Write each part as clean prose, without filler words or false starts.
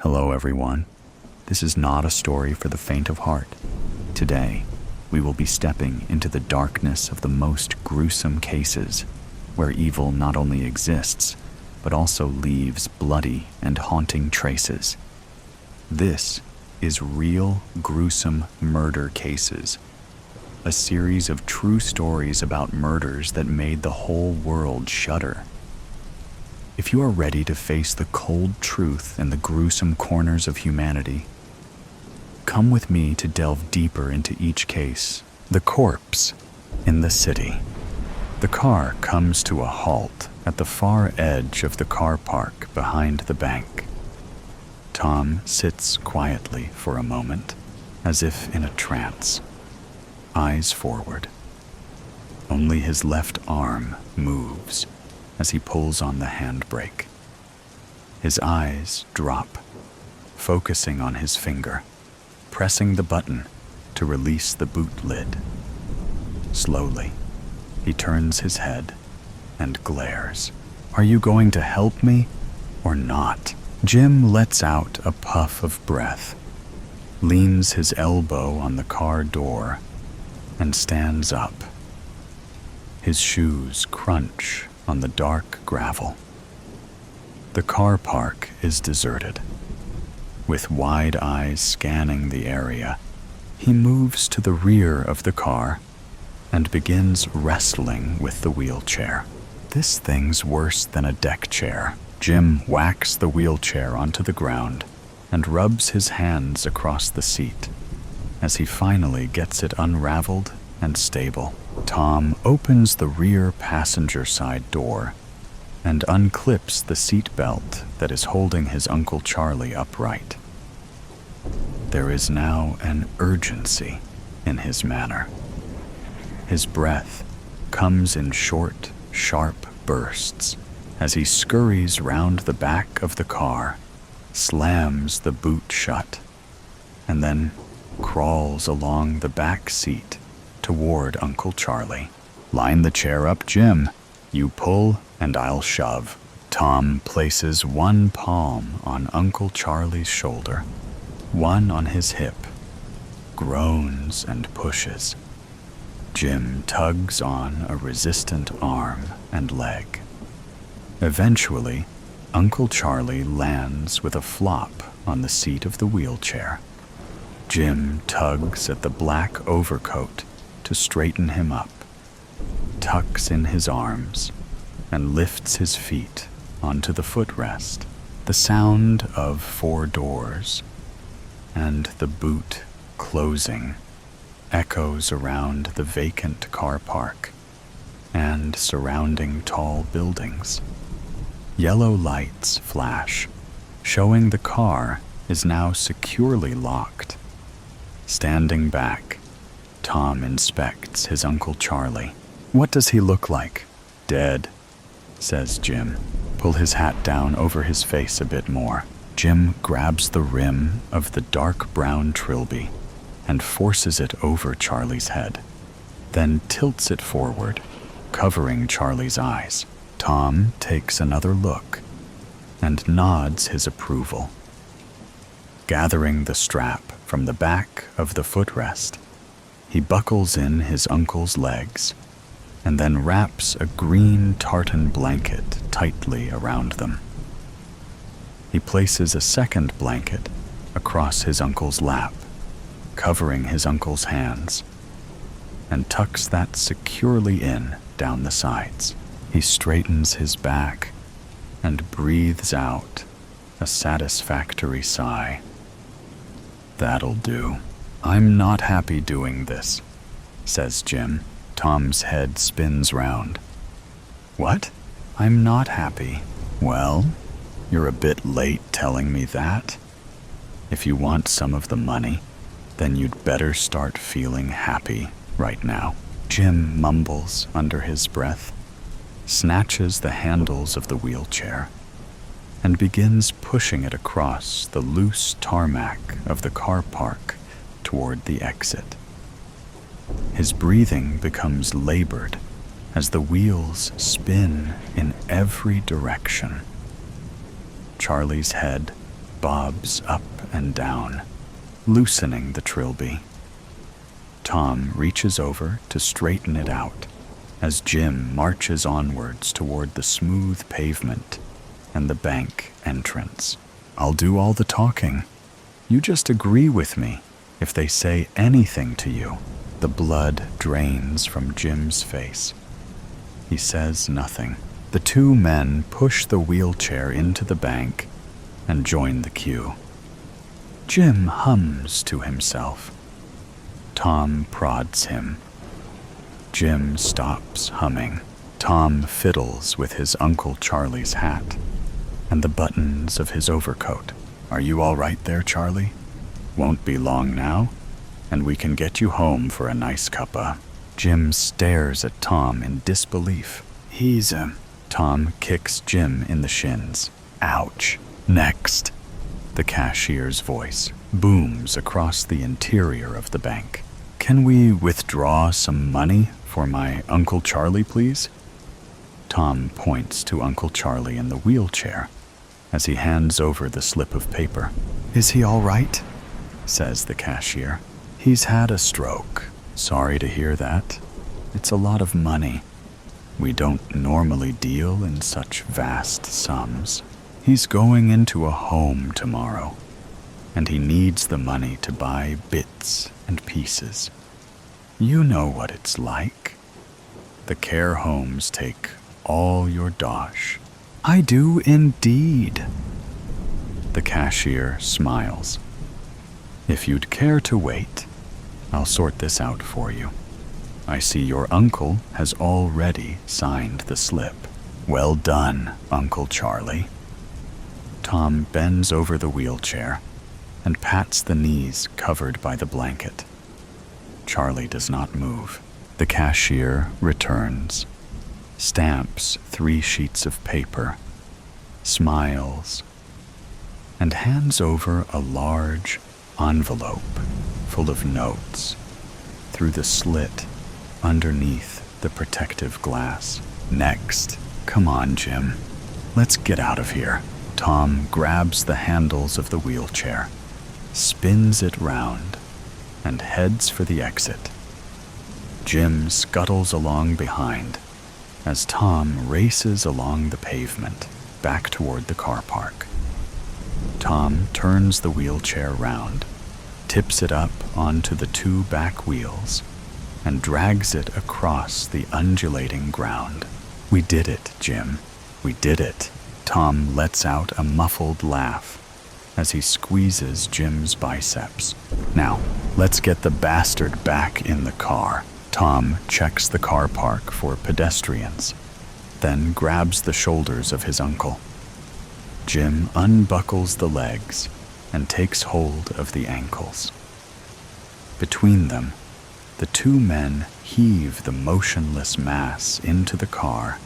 Hello everyone. This is not a story for the faint of heart. Today, we will be stepping into the darkness of the most gruesome cases, where evil not only exists, but also leaves bloody and haunting traces. This is Real Gruesome Murder Cases, a series of true stories about murders that made the whole world shudder. If you are ready to face the cold truth and the gruesome corners of humanity, come with me to delve deeper into each case. The corpse in the city. The car comes to a halt at the far edge of the car park behind the bank. Tom sits quietly for a moment, as if in a trance, eyes forward. Only his left arm moves as he pulls on the handbrake. His eyes drop, focusing on his finger, pressing the button to release the boot lid. Slowly, he turns his head and glares. "Are you going to help me or not?" Jim lets out a puff of breath, leans his elbow on the car door, and stands up. His shoes crunch on the dark gravel. The car park is deserted. With wide eyes scanning the area, he moves to the rear of the car and begins wrestling with the wheelchair. This thing's worse than a deck chair. Jim whacks the wheelchair onto the ground and rubs his hands across the seat as he finally gets it unraveled and stable. Tom opens the rear passenger side door and unclips the seat belt that is holding his Uncle Charlie upright. There is now an urgency in his manner. His breath comes in short, sharp bursts as he scurries round the back of the car, slams the boot shut, and then crawls along the back seat toward Uncle Charlie. "Line the chair up, Jim. You pull and I'll shove." Tom places one palm on Uncle Charlie's shoulder, one on his hip, groans and pushes. Jim tugs on a resistant arm and leg. Eventually, Uncle Charlie lands with a flop on the seat of the wheelchair. Jim tugs at the black overcoat to straighten him up, tucks in his arms, and lifts his feet onto the footrest. The sound of 4 doors and the boot closing echoes around the vacant car park and surrounding tall buildings. Yellow lights flash, showing the car is now securely locked. Standing back, Tom inspects his Uncle Charlie. "What does he look like?" "Dead," says Jim. "Pull his hat down over his face a bit more." Jim grabs the rim of the dark brown trilby and forces it over Charlie's head, then tilts it forward, covering Charlie's eyes. Tom takes another look and nods his approval. Gathering the strap from the back of the footrest, he buckles in his uncle's legs and then wraps a green tartan blanket tightly around them. He places a second blanket across his uncle's lap, covering his uncle's hands, and tucks that securely in down the sides. He straightens his back and breathes out a satisfactory sigh. "That'll do. I'm not happy doing this," says Jim. Tom's head spins round. "What? I'm not happy. Well, you're a bit late telling me that. If you want some of the money, then you'd better start feeling happy right now." Jim mumbles under his breath, snatches the handles of the wheelchair, and begins pushing it across the loose tarmac of the car park toward the exit. His breathing becomes labored as the wheels spin in every direction. Charlie's head bobs up and down, loosening the trilby. Tom reaches over to straighten it out as Jim marches onwards toward the smooth pavement and the bank entrance. I'll do all the talking. You just agree with me if they say anything to you. The blood drains from Jim's face. He says nothing. The two men push the wheelchair into the bank and join the queue. Jim hums to himself. Tom prods him. Jim stops humming. Tom fiddles with his Uncle Charlie's hat and the buttons of his overcoat. Are you all right there, Charlie? Won't be long now, and we can get you home for a nice cuppa. Jim stares at Tom in disbelief. Tom kicks Jim in the shins. Ouch. Next. The cashier's voice booms across the interior of the bank. Can we withdraw some money for my Uncle Charlie, please? Tom points to Uncle Charlie in the wheelchair as he hands over the slip of paper. Is he all right? Says the cashier. He's had a stroke. Sorry to hear that. It's a lot of money. We don't normally deal in such vast sums. He's going into a home tomorrow, and he needs the money to buy bits and pieces. You know what it's like. The care homes take all your dosh. I do indeed. The cashier smiles. If you'd care to wait, I'll sort this out for you. I see your uncle has already signed the slip. Well done, Uncle Charlie. Tom bends over the wheelchair and pats the knees covered by the blanket. Charlie does not move. The cashier returns, stamps 3 sheets of paper, smiles, and hands over a large envelope full of notes through the slit underneath the protective glass. Next. Come on, Jim. Let's get out of here. Tom grabs the handles of the wheelchair, spins it round, and heads for the exit. Jim scuttles along behind as Tom races along the pavement back toward the car park. Tom turns the wheelchair round, tips it up onto the 2 back wheels, and drags it across the undulating ground. We did it, Jim. We did it. Tom lets out a muffled laugh as he squeezes Jim's biceps. Now, let's get the bastard back in the car. Tom checks the car park for pedestrians, then grabs the shoulders of his uncle. Jim unbuckles the legs and takes hold of the ankles. Between them, the 2 men heave the motionless mass into the car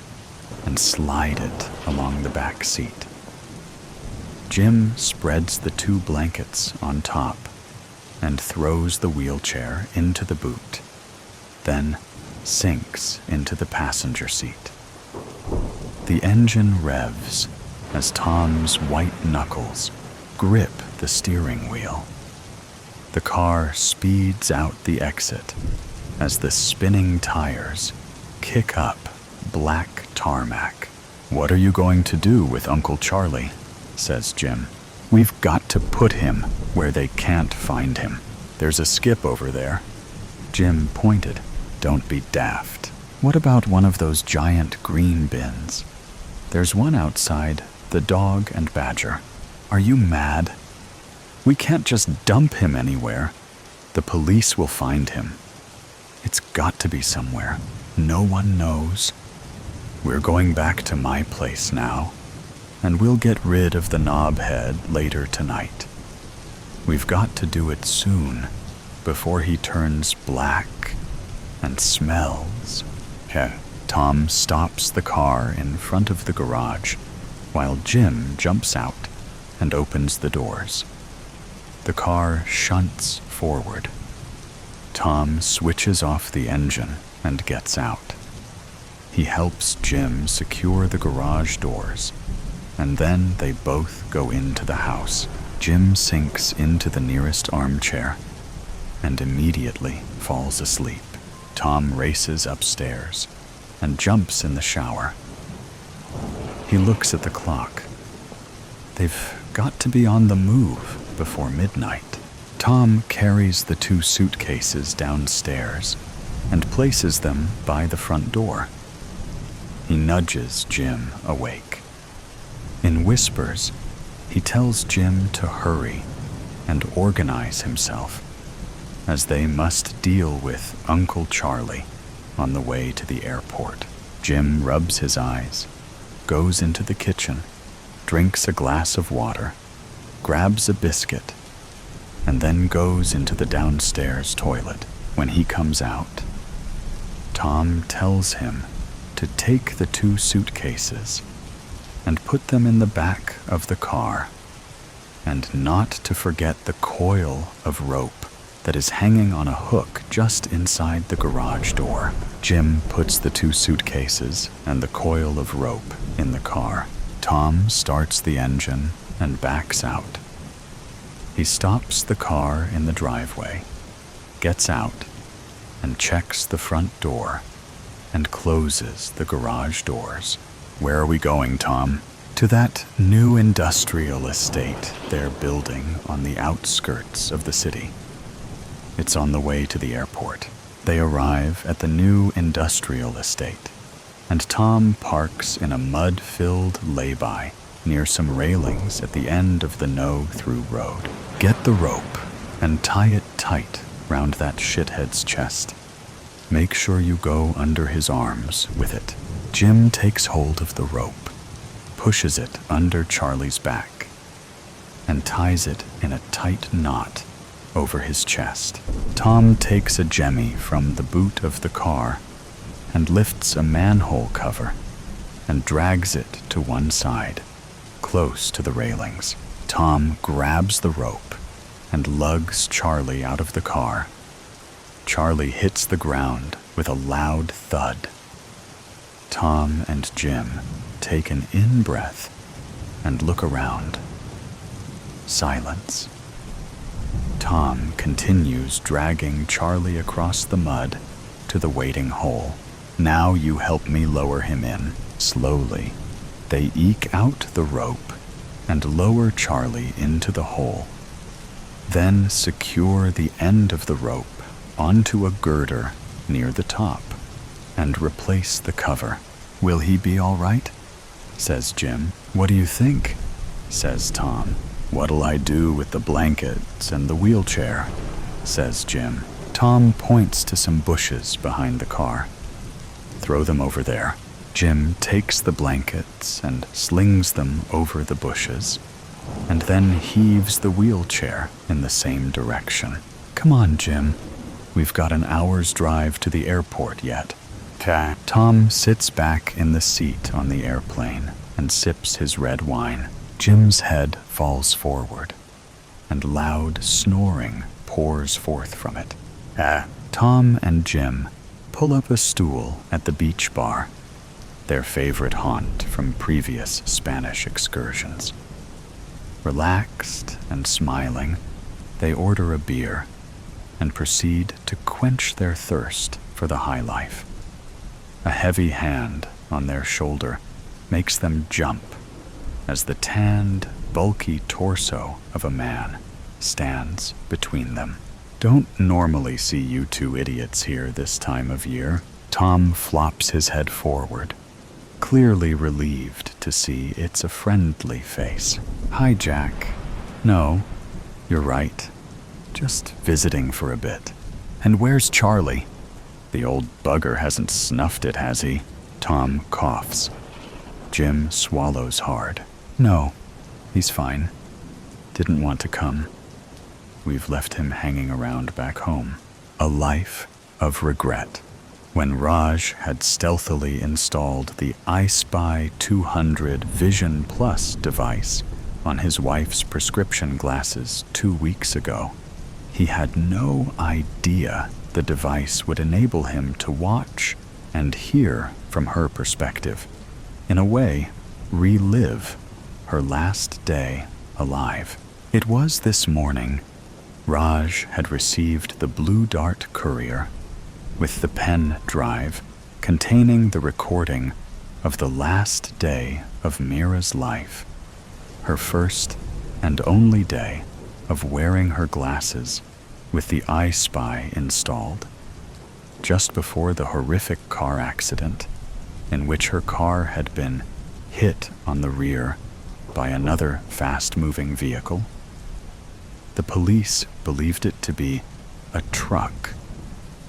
and slide it along the back seat. Jim spreads the 2 blankets on top and throws the wheelchair into the boot, then sinks into the passenger seat. The engine revs as Tom's white knuckles grip the steering wheel. The car speeds out the exit as the spinning tires kick up black tarmac. What are you going to do with Uncle Charlie? Says Jim. We've got to put him where they can't find him. There's a skip over there. Jim pointed. Don't be daft. What about one of those giant green bins? There's one outside the Dog and Badger. Are you mad? We can't just dump him anywhere. The police will find him. It's got to be somewhere. No one knows. We're going back to my place now, and we'll get rid of the knobhead later tonight. We've got to do it soon, before he turns black and smells. Tom stops the car in front of the garage, while Jim jumps out and opens the doors. The car shunts forward. Tom switches off the engine and gets out. He helps Jim secure the garage doors, and then they both go into the house. Jim sinks into the nearest armchair and immediately falls asleep. Tom races upstairs and jumps in the shower. He looks at the clock. They've got to be on the move before midnight. Tom carries the 2 suitcases downstairs and places them by the front door. He nudges Jim awake. In whispers, he tells Jim to hurry and organize himself, as they must deal with Uncle Charlie on the way to the airport. Jim rubs his eyes, goes into the kitchen, drinks a glass of water, grabs a biscuit, and then goes into the downstairs toilet. When he comes out, Tom tells him to take the 2 suitcases and put them in the back of the car, and not to forget the coil of rope that is hanging on a hook just inside the garage door. Jim puts the 2 suitcases and the coil of rope in the car. Tom starts the engine and backs out. He stops the car in the driveway, gets out, and checks the front door and closes the garage doors. Where are we going, Tom? To that new industrial estate they're building on the outskirts of the city. It's on the way to the airport. They arrive at the new industrial estate, and Tom parks in a mud-filled lay-by near some railings at the end of the no-through road. Get the rope and tie it tight round that shithead's chest. Make sure you go under his arms with it. Jim takes hold of the rope, pushes it under Charlie's back, and ties it in a tight knot over his chest. Tom takes a jemmy from the boot of the car and lifts a manhole cover and drags it to one side, close to the railings. Tom grabs the rope and lugs Charlie out of the car. Charlie hits the ground with a loud thud. Tom and Jim take an in-breath and look around. Silence. Tom continues dragging Charlie across the mud to the waiting hole. Now you help me lower him in. Slowly, they eke out the rope and lower Charlie into the hole. Then secure the end of the rope onto a girder near the top and replace the cover. Will he be all right? Says Jim. What do you think? Says Tom. What'll I do with the blankets and the wheelchair? Says Jim. Tom points to some bushes behind the car. Throw them over there. Jim takes the blankets and slings them over the bushes, and then heaves the wheelchair in the same direction. Come on, Jim. We've got an hour's drive to the airport yet. 'Kay. Tom sits back in the seat on the airplane and sips his red wine. Jim's head falls forward, and loud snoring pours forth from it. Tom and Jim pull up a stool at the beach bar, their favorite haunt from previous Spanish excursions. Relaxed and smiling, they order a beer and proceed to quench their thirst for the high life. A heavy hand on their shoulder makes them jump as the tanned, bulky torso of a man stands between them. Don't normally see you 2 idiots here this time of year. Tom flops his head forward, clearly relieved to see it's a friendly face. Hi, Jack. No, you're right. Just visiting for a bit. And where's Charlie? The old bugger hasn't snuffed it, has he? Tom coughs. Jim swallows hard. No, he's fine. Didn't want to come. We've left him hanging around back home. A life of regret. When Raj had stealthily installed the I Spy 200 Vision Plus device on his wife's prescription glasses 2 weeks ago, he had no idea the device would enable him to watch and hear from her perspective. In a way, relive her last day alive. It was this morning Raj had received the Blue Dart Courier with the pen drive containing the recording of the last day of Mira's life, her first and only day of wearing her glasses with the I Spy installed, just before the horrific car accident in which her car had been hit on the rear by another fast-moving vehicle. The police believed it to be a truck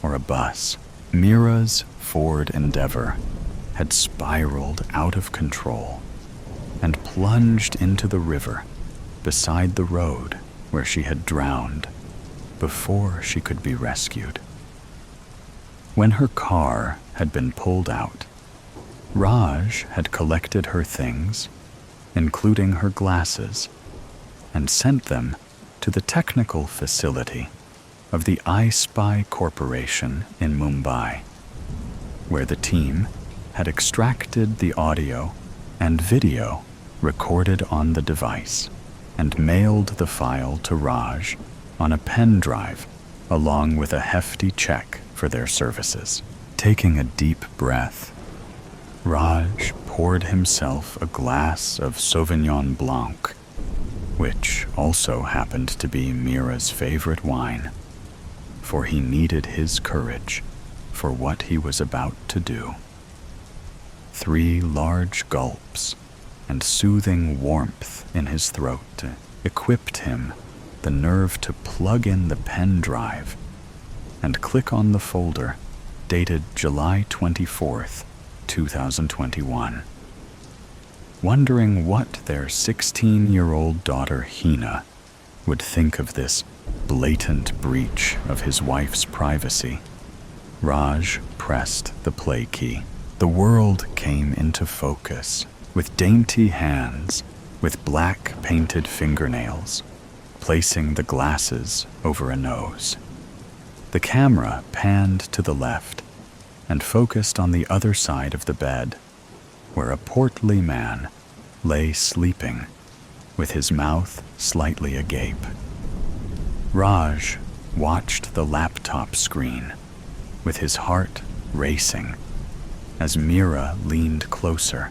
or a bus. Mira's Ford Endeavor had spiraled out of control and plunged into the river beside the road where she had drowned before she could be rescued. When her car had been pulled out, Raj had collected her things, including her glasses, and sent them to the technical facility of the I Spy Corporation in Mumbai, where the team had extracted the audio and video recorded on the device and mailed the file to Raj on a pen drive along with a hefty check for their services. Taking a deep breath, Raj poured himself a glass of Sauvignon Blanc, which also happened to be Mira's favorite wine, for he needed his courage for what he was about to do. 3 large gulps and soothing warmth in his throat equipped him the nerve to plug in the pen drive and click on the folder dated July 24th, 2021. Wondering what their 16-year-old daughter Hina would think of this blatant breach of his wife's privacy, Raj pressed the play key. The world came into focus with dainty hands with black painted fingernails, placing the glasses over a nose. The camera panned to the left and focused on the other side of the bed, where a portly man lay sleeping with his mouth slightly agape. Raj watched the laptop screen with his heart racing as Mira leaned closer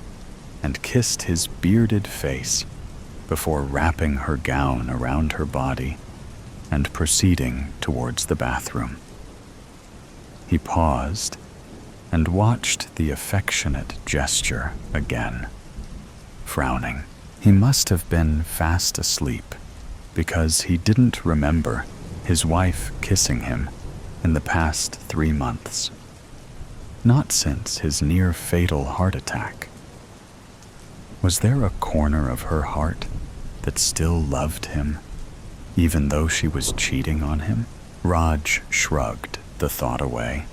and kissed his bearded face before wrapping her gown around her body and proceeding towards the bathroom. He paused and watched the affectionate gesture again, frowning. He must have been fast asleep because he didn't remember his wife kissing him in the past 3 months. Not since his near-fatal heart attack. Was there a corner of her heart that still loved him, even though she was cheating on him? Raj shrugged the thought away,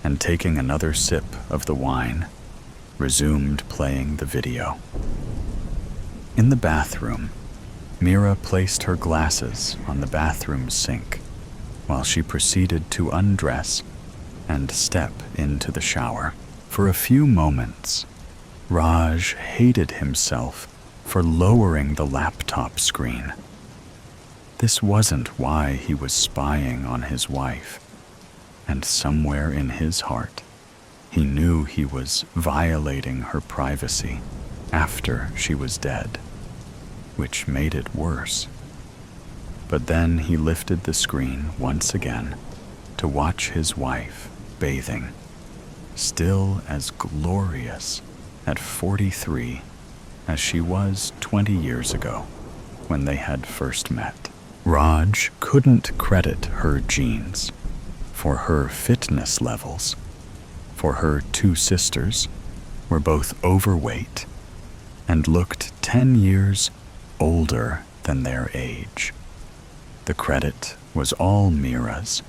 and taking another sip of the wine, resumed playing the video. In the bathroom, Mira placed her glasses on the bathroom sink while she proceeded to undress and step into the shower. For a few moments, Raj hated himself for lowering the laptop screen. This wasn't why he was spying on his wife, and somewhere in his heart, he knew he was violating her privacy after she was dead, which made it worse. But then he lifted the screen once again to watch his wife bathing, still as glorious at 43 as she was 20 years ago when they had first met. Raj couldn't credit her genes for her fitness levels, for her 2 sisters were both overweight and looked 10 years older than their age. The credit was all Mira's.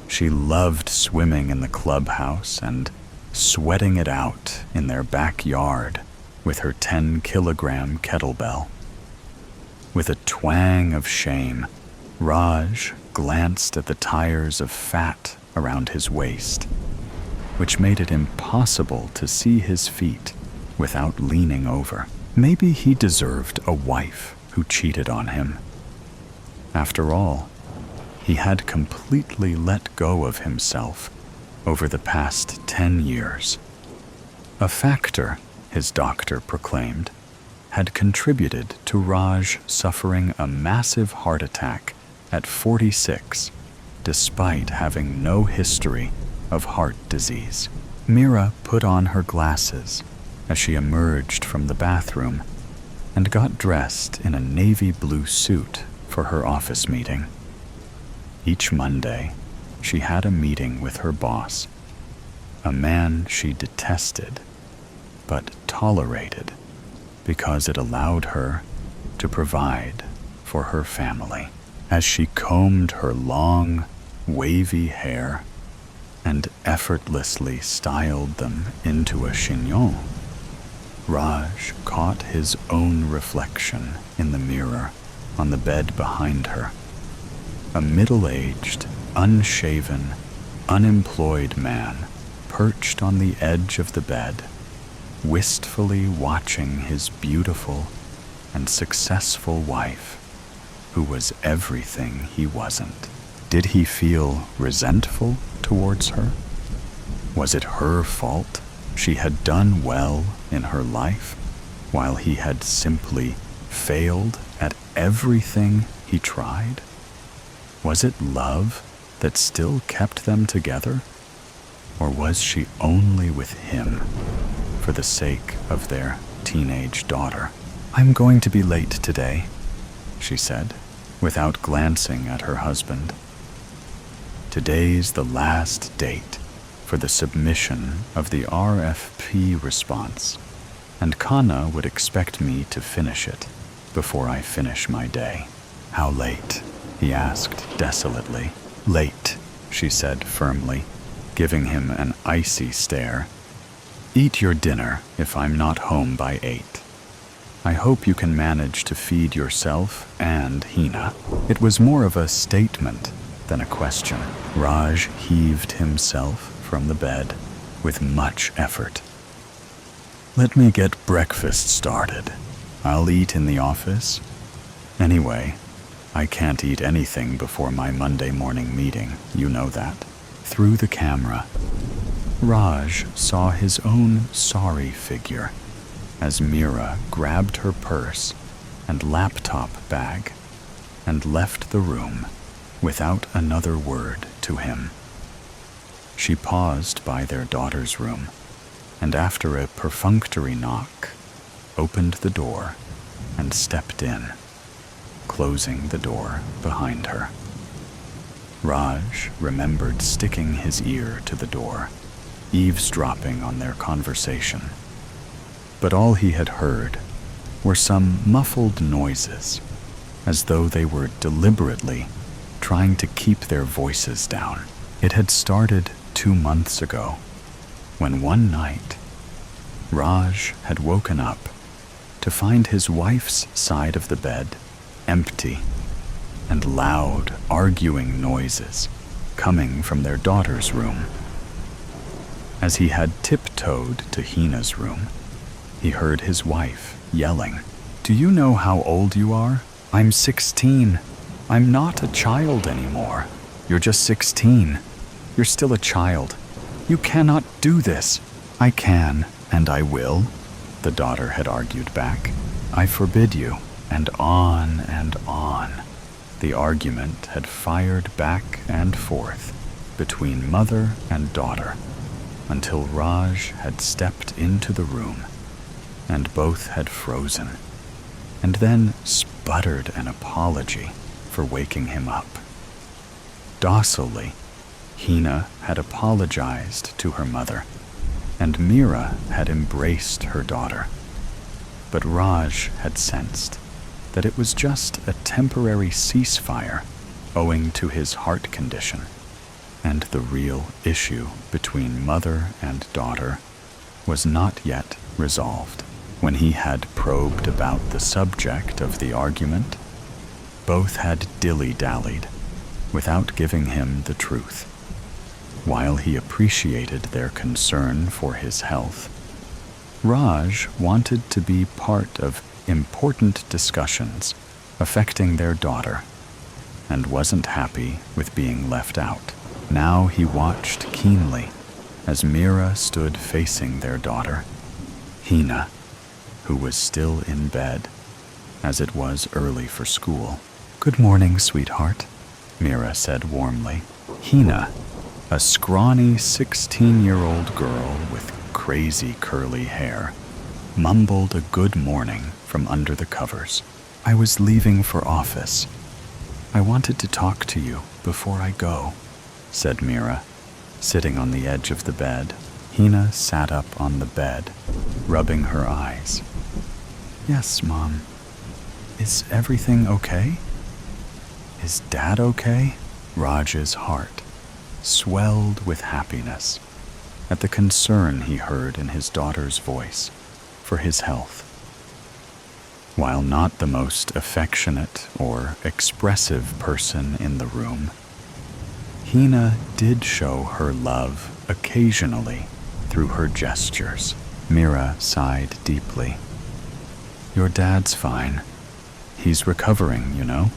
She loved swimming in the clubhouse and sweating it out in their backyard with her 10-kilogram kettlebell. With a twang of shame, Raj glanced at the tires of fat around his waist, which made it impossible to see his feet without leaning over. Maybe he deserved a wife who cheated on him, After all, he had completely let go of himself over the past 10 years. A factor, his doctor proclaimed, had contributed to Raj suffering a massive heart attack at 46, despite having no history of heart disease. Mira put on her glasses as she emerged from the bathroom and got dressed in a navy blue suit for her office meeting. Each Monday, she had a meeting with her boss, a man she detested but tolerated because it allowed her to provide for her family. As she combed her long, wavy hair and effortlessly styled them into a chignon, Raj caught his own reflection in the mirror on the bed behind her. A middle-aged, unshaven, unemployed man perched on the edge of the bed, wistfully watching his beautiful and successful wife, who was everything he wasn't. Did he feel resentful towards her? Was it her fault she had done well in her life, while he had simply failed at everything he tried? Was it love that still kept them together? Or was she only with him for the sake of their teenage daughter? "I'm going to be late today," she said, without glancing at her husband. "Today's the last date for the submission of the RFP response, and Kana would expect me to finish it before I finish my day." "How late?" he asked desolately. "Late," she said firmly, giving him an icy stare. "Eat your dinner if I'm not home by 8. I hope you can manage to feed yourself and Hina." It was more of a statement than a question. Raj heaved himself from the bed with much effort. "Let me get breakfast started. I'll eat in the office. Anyway, I can't eat anything before my Monday morning meeting, you know that." Through the camera, Raj saw his own sorry figure as Mira grabbed her purse and laptop bag and left the room without another word to him. She paused by their daughter's room, and after a perfunctory knock, opened the door and stepped in, closing the door behind her. Raj remembered sticking his ear to the door, eavesdropping on their conversation. But all he had heard were some muffled noises, as though they were deliberately trying to keep their voices down. It had started 2 months ago, when one night, Raj had woken up to find his wife's side of the bed empty, and loud, arguing noises coming from their daughter's room. As he had tiptoed to Hina's room, he heard his wife yelling, "Do you know how old you are? I'm 16. I'm not a child anymore. You're just 16. You're still a child. You cannot do this." "I can, and I will," the daughter had argued back. "I forbid you," and on and on. The argument had fired back and forth between mother and daughter until Raj had stepped into the room and both had frozen, and then sputtered an apology for waking him up. Docilely, Hina had apologized to her mother, and Mira had embraced her daughter. But Raj had sensed that it was just a temporary ceasefire owing to his heart condition, and the real issue between mother and daughter was not yet resolved. When he had probed about the subject of the argument, both had dilly-dallied without giving him the truth. While he appreciated their concern for his health, Raj wanted to be part of important discussions affecting their daughter and wasn't happy with being left out. Now he watched keenly as Mira stood facing their daughter, Hina, who was still in bed, as it was early for school. "Good morning, sweetheart," Mira said warmly. Hina, a scrawny 16-year-old girl with crazy curly hair, mumbled a good morning from under the covers. "I was leaving for office. I wanted to talk to you before I go," said Mira, sitting on the edge of the bed. Hina sat up on the bed, rubbing her eyes. "Yes, Mom. Is everything okay? Is Dad okay?" Raj's heart swelled with happiness at the concern he heard in his daughter's voice for his health. While not the most affectionate or expressive person in the room, Hina did show her love occasionally through her gestures. Mira sighed deeply. "Your dad's fine. He's recovering, you know.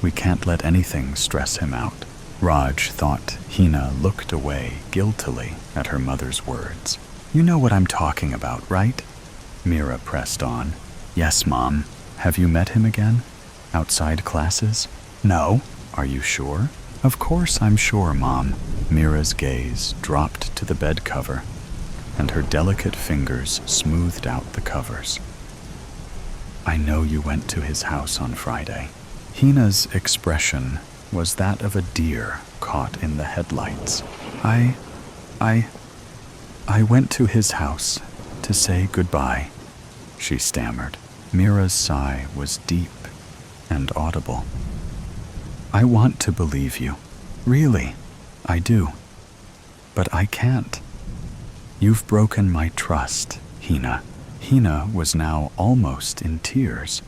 We can't let anything stress him out." Raj thought Hina looked away guiltily at her mother's words. "You know what I'm talking about, right?" Mira pressed on. "Yes, Mom. Have you met him again? Outside classes?" "No." "Are you sure?" "Of course I'm sure, Mom." Mira's gaze dropped to the bed cover, and her delicate fingers smoothed out the covers. "I know you went to his house on Friday." Hina's expression was that of a deer caught in the headlights. I went to his house to say goodbye," she stammered. Mira's sigh was deep and audible. "I want to believe you. Really, I do. But I can't. You've broken my trust, Hina." Hina was now almost in tears.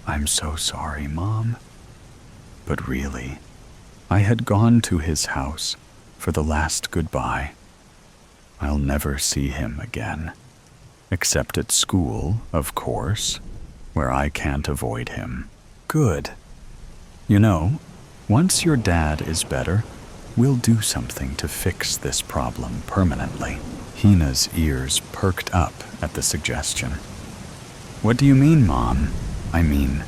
"I'm so sorry, Mom. But really, I had gone to his house for the last goodbye. I'll never see him again. Except at school, of course, where I can't avoid him." "Good. You know, once your dad is better, we'll do something to fix this problem permanently." Hina's ears perked up at the suggestion. "What do you mean, Mom?" "I mean,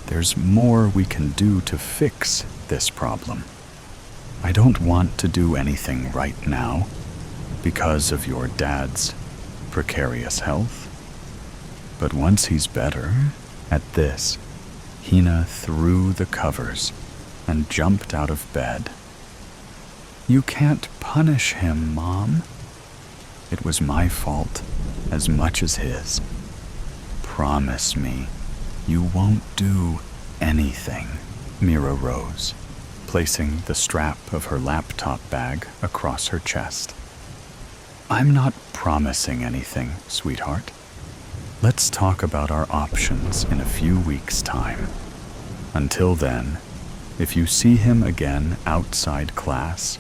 there's more we can do to fix this problem. I don't want to do anything right now because of your dad's precarious health. But once he's better," at this, Hina threw the covers and jumped out of bed. "You can't punish him, Mom. It was my fault as much as his. Promise me you won't do anything." Mira rose, placing the strap of her laptop bag across her chest. "I'm not promising anything, sweetheart. Let's talk about our options in a few weeks' time. Until then, if you see him again outside class,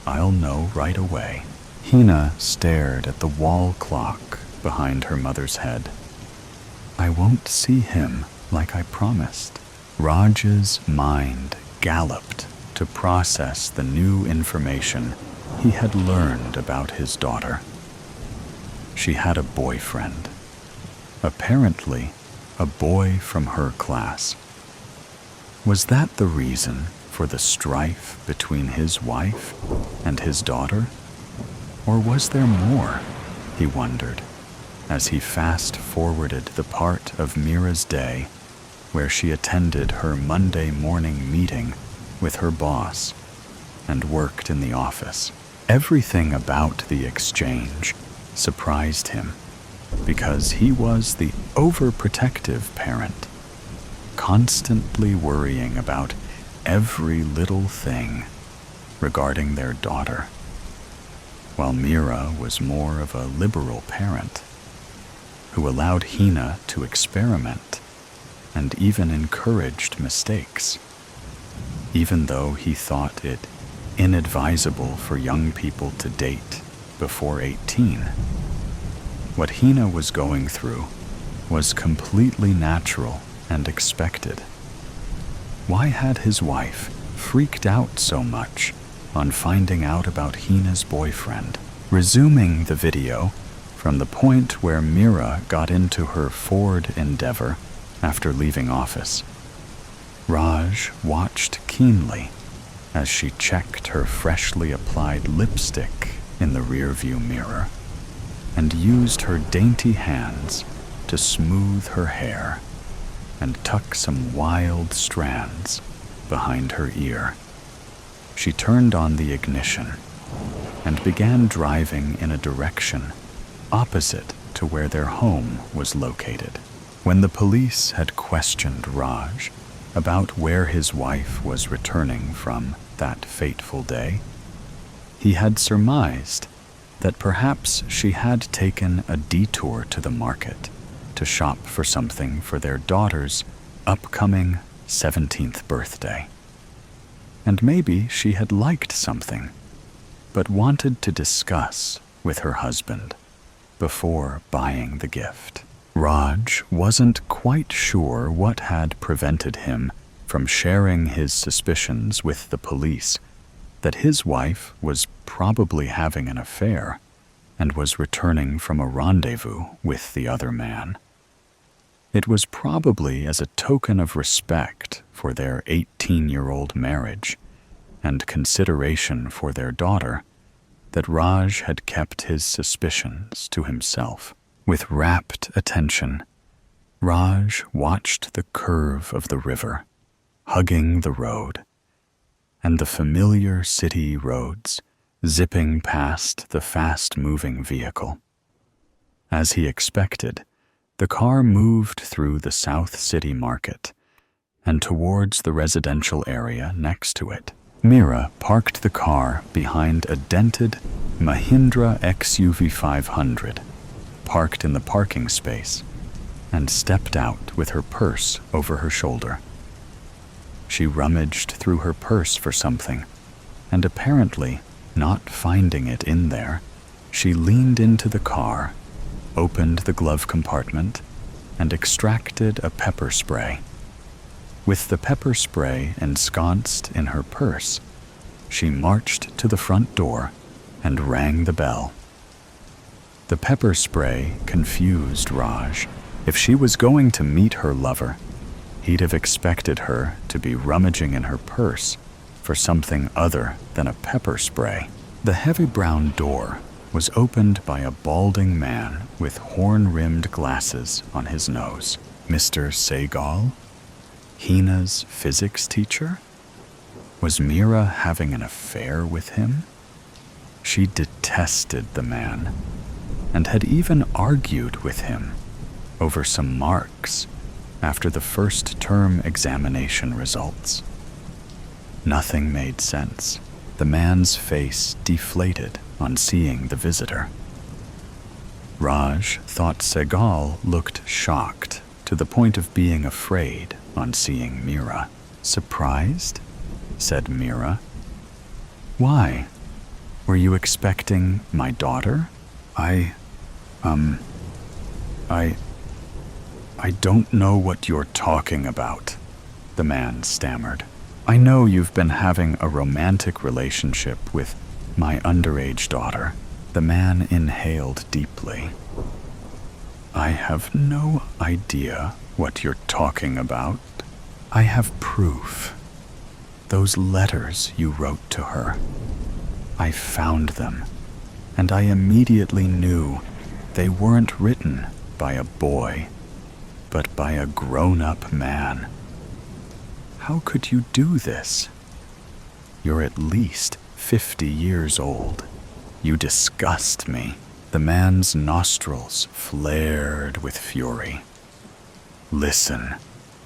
I'll know right away." Hina stared at the wall clock behind her mother's head. "I won't see him like I promised." Raj's mind galloped to process the new information he had learned about his daughter. She had a boyfriend. Apparently, a boy from her class. Was that the reason for the strife between his wife and his daughter? Or was there more, he wondered, as he fast-forwarded the part of Mira's day where she attended her Monday morning meeting with her boss and worked in the office. Everything about the exchange surprised him because he was the overprotective parent, constantly worrying about every little thing regarding their daughter, while Mira was more of a liberal parent who allowed Hina to experiment and even encouraged mistakes, even though he thought it inadvisable for young people to date before 18. What Hina was going through was completely natural and expected. Why had his wife freaked out so much on finding out about Hina's boyfriend? Resuming the video from the point where Mira got into her Ford Endeavor after leaving office, Raj watched keenly as she checked her freshly applied lipstick in the rearview mirror and used her dainty hands to smooth her hair and tuck some wild strands behind her ear. She turned on the ignition and began driving in a direction opposite to where their home was located. When the police had questioned Raj about where his wife was returning from that fateful day, he had surmised that perhaps she had taken a detour to the market to shop for something for their daughter's upcoming 17th birthday. And maybe she had liked something, but wanted to discuss with her husband before buying the gift. Raj wasn't quite sure what had prevented him from sharing his suspicions with the police that his wife was probably having an affair and was returning from a rendezvous with the other man. It was probably as a token of respect for their 18-year-old marriage and consideration for their daughter that Raj had kept his suspicions to himself. With rapt attention, Raj watched the curve of the river, hugging the road, and the familiar city roads zipping past the fast-moving vehicle. As he expected, the car moved through the South City Market and towards the residential area next to it. Mira parked the car behind a dented Mahindra XUV 500, parked in the parking space, and stepped out with her purse over her shoulder. She rummaged through her purse for something, and apparently not finding it in there, she leaned into the car, opened the glove compartment, and extracted a pepper spray. With the pepper spray ensconced in her purse, she marched to the front door and rang the bell. The pepper spray confused Raj. If she was going to meet her lover, he'd have expected her to be rummaging in her purse for something other than a pepper spray. The heavy brown door was opened by a balding man with horn-rimmed glasses on his nose. Mr. Sehgal? Hina's physics teacher? Was Mira having an affair with him? She detested the man and had even argued with him over some marks after the first term examination results. Nothing made sense. The man's face deflated on seeing the visitor. Raj thought Sehgal looked shocked to the point of being afraid on seeing Mira. Surprised? Said Mira. Why? Were you expecting my daughter? I don't know what you're talking about, the man stammered. I know you've been having a romantic relationship with my underage daughter. The man inhaled deeply. I have no idea what you're talking about. I have proof. Those letters you wrote to her. I found them, and I immediately knew they weren't written by a boy, but by a grown-up man. How could you do this? You're at least 50 years old. You disgust me. The man's nostrils flared with fury. Listen,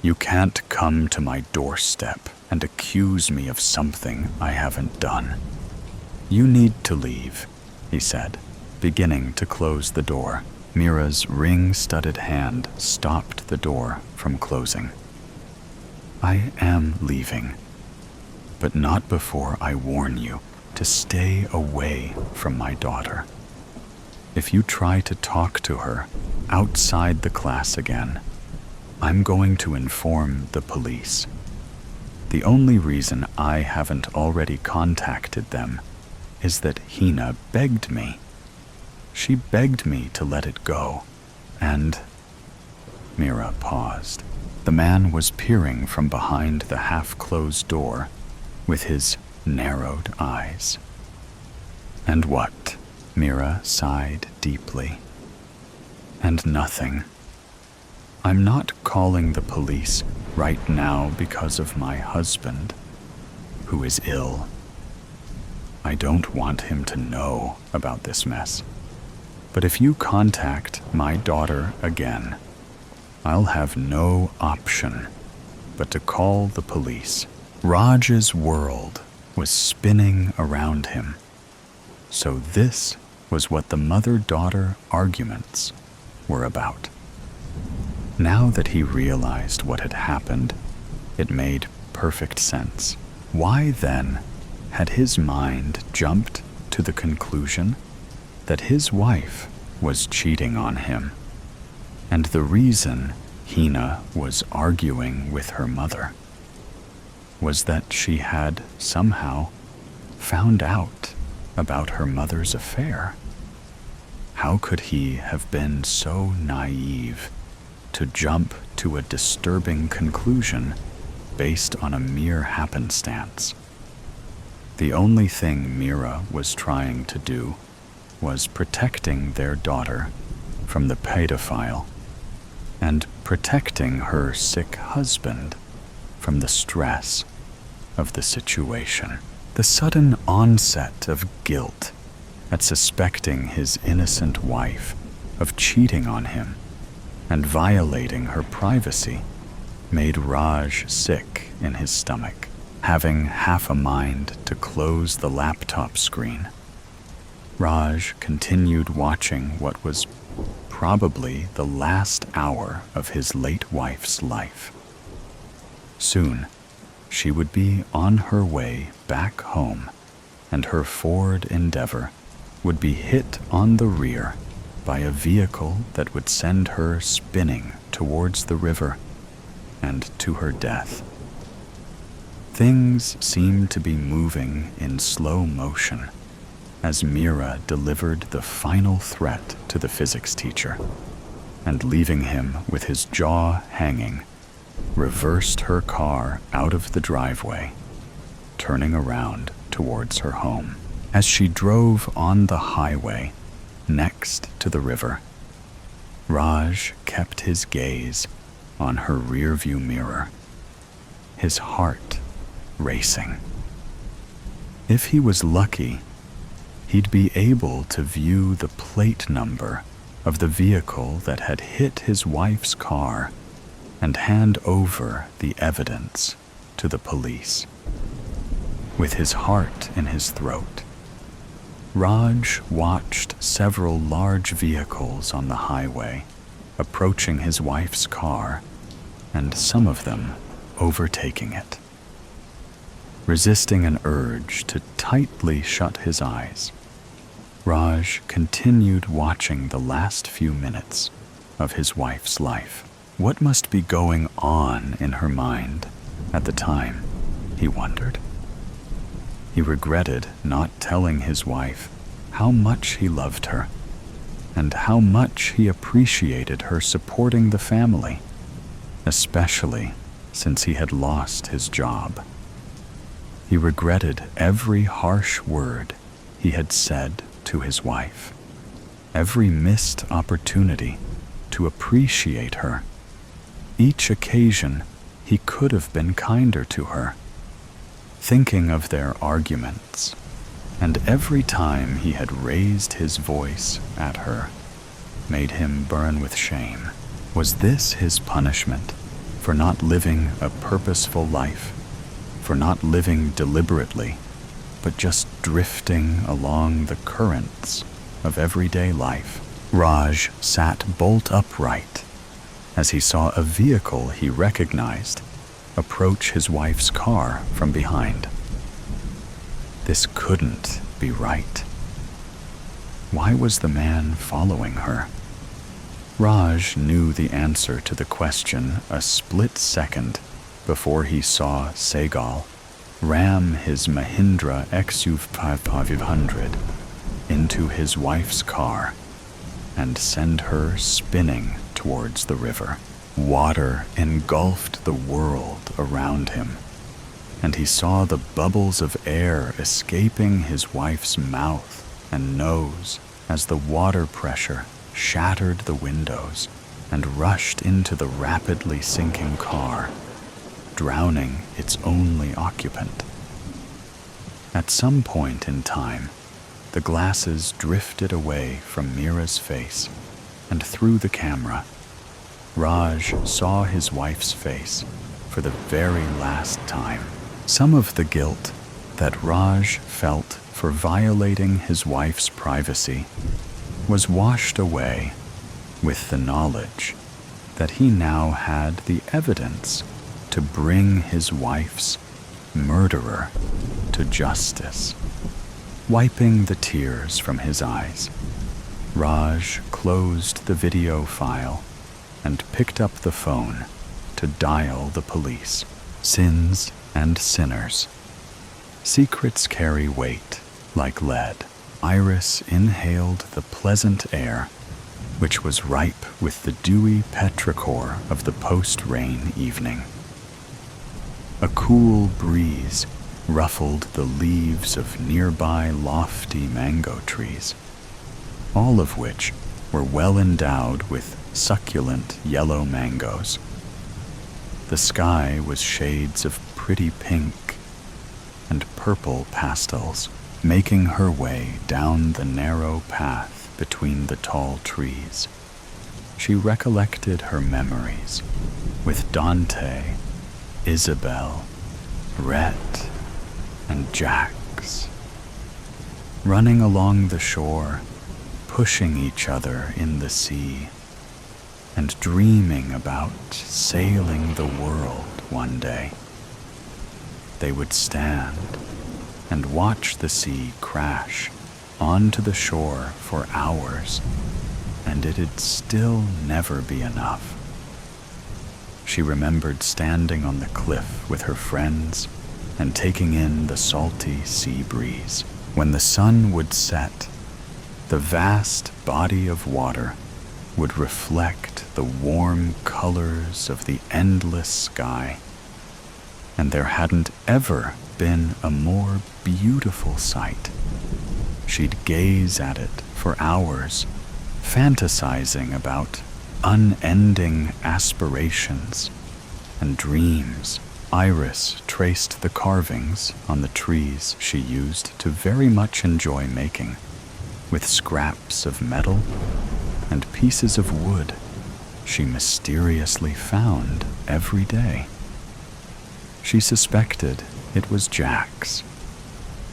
you can't come to my doorstep and accuse me of something I haven't done. You need to leave, he said, beginning to close the door. Mira's ring-studded hand stopped the door from closing. I am leaving, but not before I warn you to stay away from my daughter. If you try to talk to her outside the class again, I'm going to inform the police. The only reason I haven't already contacted them is that Hina begged me. She begged me to let it go, and..." Mira paused. The man was peering from behind the half-closed door with his narrowed eyes. "And what?" Mira sighed deeply. "And nothing. I'm not calling the police right now because of my husband, who is ill. I don't want him to know about this mess. But if you contact my daughter again, I'll have no option but to call the police." Raj's world was spinning around him. So this was what the mother-daughter arguments were about. Now that he realized what had happened, it made perfect sense. Why then had his mind jumped to the conclusion that his wife was cheating on him, and the reason Hina was arguing with her mother was that she had somehow found out about her mother's affair? How could he have been so naive to jump to a disturbing conclusion based on a mere happenstance? The only thing Mira was trying to do was protecting their daughter from the pedophile and protecting her sick husband from the stress of the situation. The sudden onset of guilt at suspecting his innocent wife of cheating on him and violating her privacy made Raj sick in his stomach. Having half a mind to close the laptop screen, Raj continued watching what was probably the last hour of his late wife's life. Soon, she would be on her way back home, and her Ford Endeavor would be hit on the rear by a vehicle that would send her spinning towards the river and to her death. Things seemed to be moving in slow motion as Mira delivered the final threat to the physics teacher, and leaving him with his jaw hanging, reversed her car out of the driveway, turning around towards her home. As she drove on the highway next to the river, Raj kept his gaze on her rearview mirror, his heart racing. If he was lucky, he'd be able to view the plate number of the vehicle that had hit his wife's car and hand over the evidence to the police. With his heart in his throat, Raj watched several large vehicles on the highway approaching his wife's car, and some of them overtaking it. Resisting an urge to tightly shut his eyes, Raj continued watching the last few minutes of his wife's life. What must be going on in her mind at the time, he wondered. He regretted not telling his wife how much he loved her and how much he appreciated her supporting the family, especially since he had lost his job. He regretted every harsh word he had said to his wife, every missed opportunity to appreciate her. Each occasion he could have been kinder to her. Thinking of their arguments, and every time he had raised his voice at her, made him burn with shame. Was this his punishment for not living a purposeful life, for not living deliberately, but just drifting along the currents of everyday life? Raj sat bolt upright as he saw a vehicle he recognized approach his wife's car from behind. This couldn't be right. Why was the man following her? Raj knew the answer to the question a split second before he saw Segal ram his Mahindra XU500 into his wife's car and send her spinning towards the river. Water engulfed the world around him, and he saw the bubbles of air escaping his wife's mouth and nose as the water pressure shattered the windows and rushed into the rapidly sinking car, drowning its only occupant. At some point in time, the glasses drifted away from Mira's face, and through the camera, Raj saw his wife's face for the very last time. Some of the guilt that Raj felt for violating his wife's privacy was washed away with the knowledge that he now had the evidence to bring his wife's murderer to justice. Wiping the tears from his eyes, Raj closed the video file and picked up the phone to dial the police. Sins and sinners. Secrets carry weight like lead. Iris inhaled the pleasant air, which was ripe with the dewy petrichor of the post-rain evening. A cool breeze ruffled the leaves of nearby lofty mango trees, all of which were well endowed with succulent yellow mangoes. The sky was shades of pretty pink and purple pastels, making her way down the narrow path between the tall trees. She recollected her memories with Dante, Isabel, Rhett, and Jax, running along the shore, pushing each other in the sea, and dreaming about sailing the world one day. They would stand and watch the sea crash onto the shore for hours, and it'd still never be enough. She remembered standing on the cliff with her friends and taking in the salty sea breeze. When the sun would set, the vast body of water would reflect the warm colors of the endless sky, and there hadn't ever been a more beautiful sight. She'd gaze at it for hours, fantasizing about unending aspirations and dreams. Iris traced the carvings on the trees she used to very much enjoy making, with scraps of metal and pieces of wood she mysteriously found every day. She suspected it was Jax,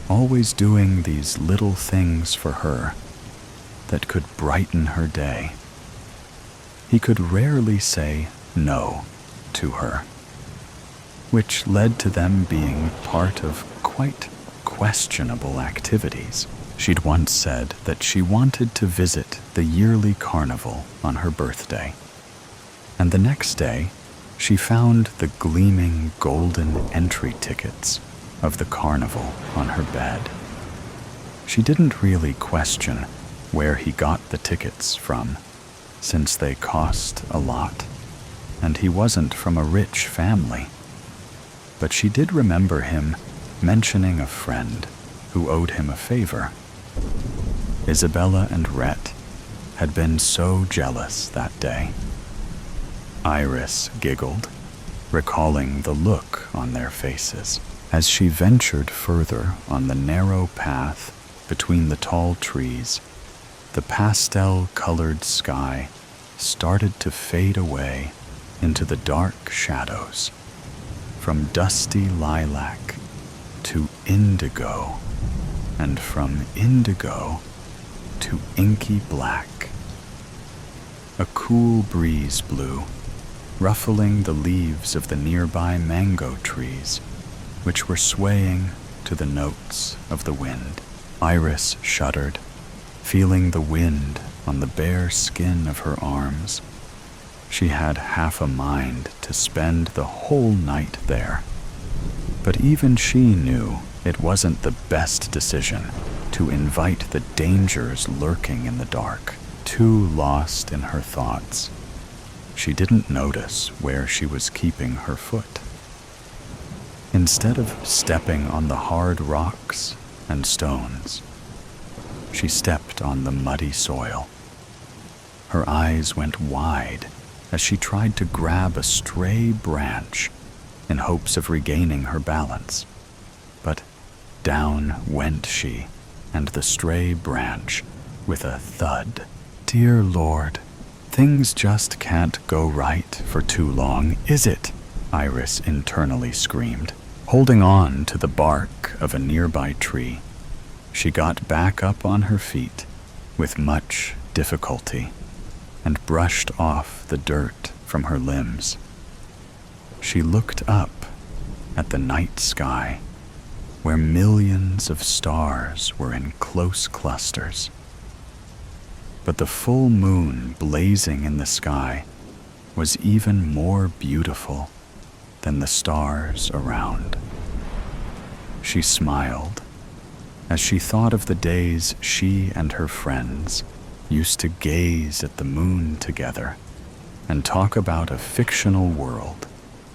always doing these little things for her that could brighten her day. He could rarely say no to her, which led to them being part of quite questionable activities. She'd once said that she wanted to visit the yearly carnival on her birthday, and the next day she found the gleaming golden entry tickets of the carnival on her bed. She didn't really question where he got the tickets from, since they cost a lot, and he wasn't from a rich family. But she did remember him mentioning a friend who owed him a favor. Isabella and Rhett had been so jealous that day. Iris giggled, recalling the look on their faces. As she ventured further on the narrow path between the tall trees, the pastel-colored sky started to fade away into the dark shadows, from dusty lilac to indigo, and from indigo to inky black. A cool breeze blew, ruffling the leaves of the nearby mango trees, which were swaying to the notes of the wind. Iris shuddered, feeling the wind on the bare skin of her arms. She had half a mind to spend the whole night there. But even she knew it wasn't the best decision to invite the dangers lurking in the dark. Too lost in her thoughts, she didn't notice where she was keeping her foot. Instead of stepping on the hard rocks and stones, she stepped on the muddy soil. Her eyes went wide as she tried to grab a stray branch in hopes of regaining her balance. But down went she, and the stray branch, with a thud. Dear Lord, things just can't go right for too long, is it? Iris internally screamed. Holding on to the bark of a nearby tree, she got back up on her feet with much difficulty and brushed off the dirt from her limbs. She looked up at the night sky, where millions of stars were in close clusters. But the full moon blazing in the sky was even more beautiful than the stars around. She smiled as she thought of the days she and her friends used to gaze at the moon together and talk about a fictional world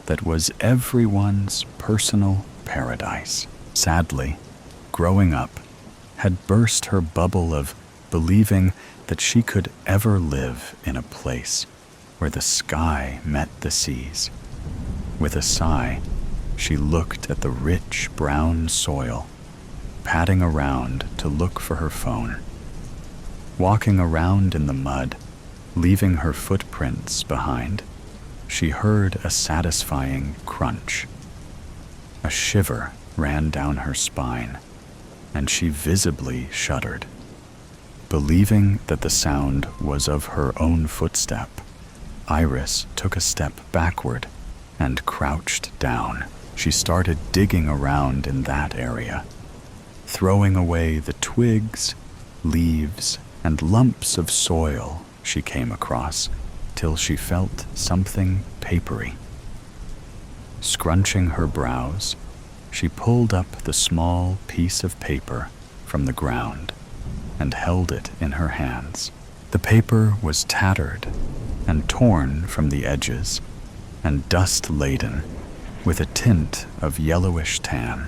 that was everyone's personal paradise. Sadly, growing up had burst her bubble of believing that she could ever live in a place where the sky met the seas. With a sigh, she looked at the rich brown soil, padding around to look for her phone. Walking around in the mud, leaving her footprints behind, she heard a satisfying crunch. A shiver ran down her spine, and she visibly shuddered. Believing that the sound was of her own footstep, Iris took a step backward and crouched down. She started digging around in that area, throwing away the twigs, leaves, and lumps of soil she came across till she felt something papery. Scrunching her brows, she pulled up the small piece of paper from the ground and held it in her hands. The paper was tattered and torn from the edges and dust-laden with a tint of yellowish tan.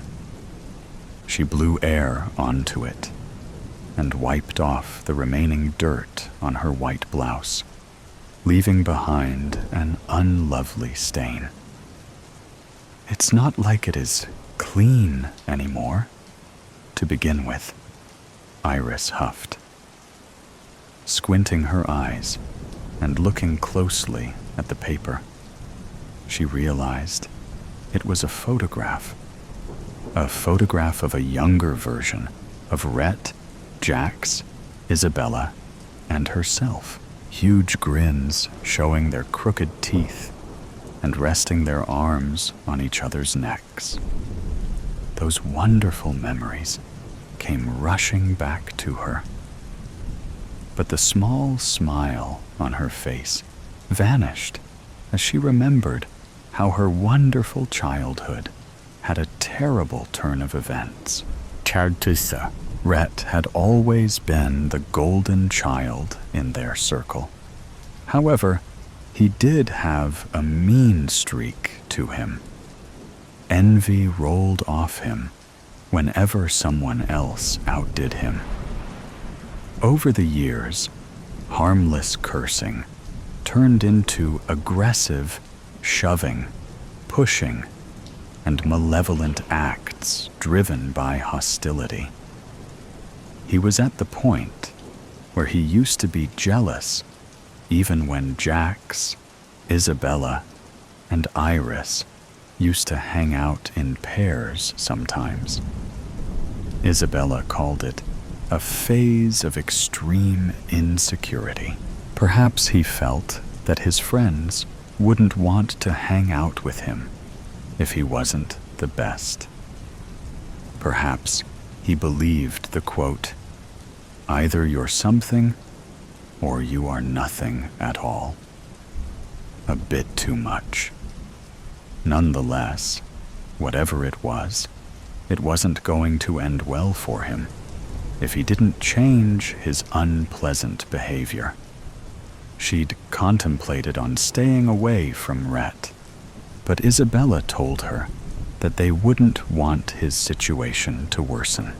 She blew air onto it and wiped off the remaining dirt on her white blouse, leaving behind an unlovely stain. It's not like it is clean anymore, to begin with, Iris huffed. Squinting her eyes and looking closely at the paper, she realized it was a photograph of a younger version of Rhett, Jax, Isabella, and herself. Huge grins showing their crooked teeth and resting their arms on each other's necks. Those wonderful memories came rushing back to her. But the small smile on her face vanished as she remembered how her wonderful childhood had a terrible turn of events. Chartusa, Rhett had always been the golden child in their circle. However, he did have a mean streak to him. Envy rolled off him whenever someone else outdid him. Over the years, harmless cursing turned into aggressive shoving, pushing, and malevolent acts driven by hostility. He was at the point where he used to be jealous even when Jax, Isabella, and Iris used to hang out in pairs sometimes. Isabella called it a phase of extreme insecurity. Perhaps he felt that his friends wouldn't want to hang out with him if he wasn't the best. Perhaps he believed the quote, "Either you're something or you are nothing at all," a bit too much. Nonetheless, whatever it wasn't going to end well for him if he didn't change his unpleasant behavior. She'd contemplated on staying away from Rhett, but Isabella told her that they wouldn't want his situation to worsen.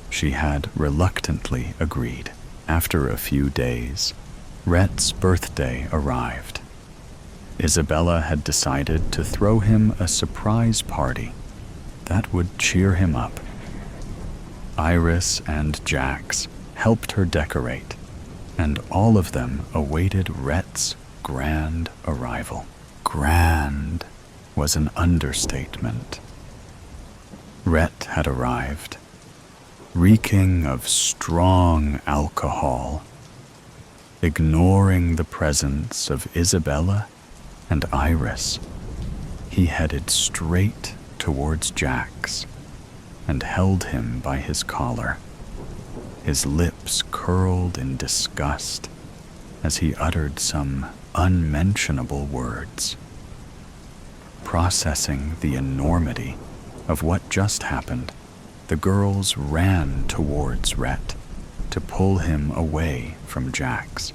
She had reluctantly agreed. After a few days, Rhett's birthday arrived. Isabella had decided to throw him a surprise party that would cheer him up. Iris and Jax helped her decorate, and all of them awaited Rhett's grand arrival. Grand was an understatement. Rhett had arrived, reeking of strong alcohol, ignoring the presence of Isabella and Iris. He headed straight towards Jax and held him by his collar. His lips curled in disgust as he uttered some unmentionable words. Processing the enormity of what just happened, the girls ran towards Rhett to pull him away from Jax.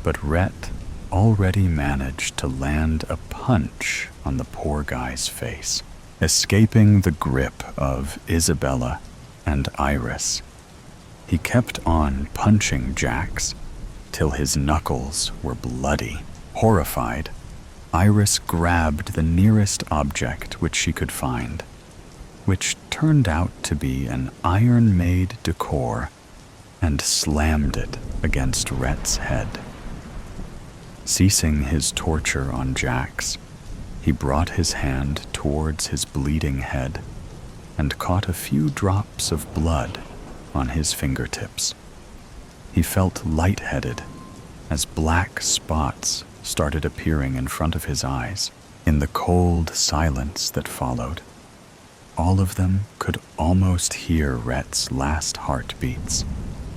But Rhett already managed to land a punch on the poor guy's face, escaping the grip of Isabella and Iris. He kept on punching Jax till his knuckles were bloody. Horrified, Iris grabbed the nearest object which she could find, which turned out to be an iron-made decor, and slammed it against Rhett's head. Ceasing his torture on Jax, he brought his hand towards his bleeding head and caught a few drops of blood on his fingertips. He felt lightheaded as black spots started appearing in front of his eyes. In the cold silence that followed, all of them could almost hear Rhett's last heartbeats